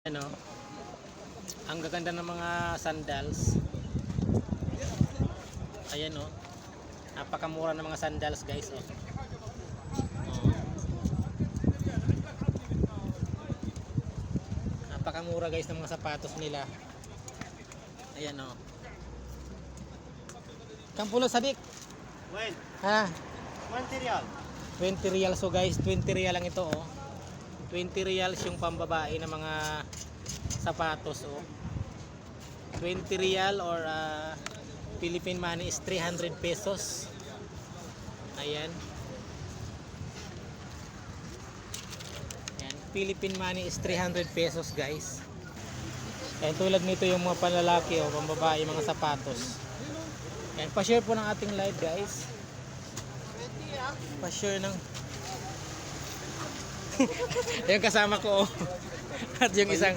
Ano, ang gaganda ng mga sandals. Ayan oh. Napakamura ng mga sandals, guys oh. Napakamura guys ng mga sapatos nila. Ayan oh. Kampulo sadik. When? Ha? 20 real. 20 real so guys, 20 real lang ito oh. 20 reals yung pambabae na mga sapatos oh. 20 real or Philippine money is 300 pesos. Ayan. Ayan, Philippine money is 300 pesos guys. Ayan, tulad nito yung mga panlalaki o pambabae mga sapatos. Ayan, pa-share po ng ating live guys. Pa-share ng yung kasama ko oh. At yung isang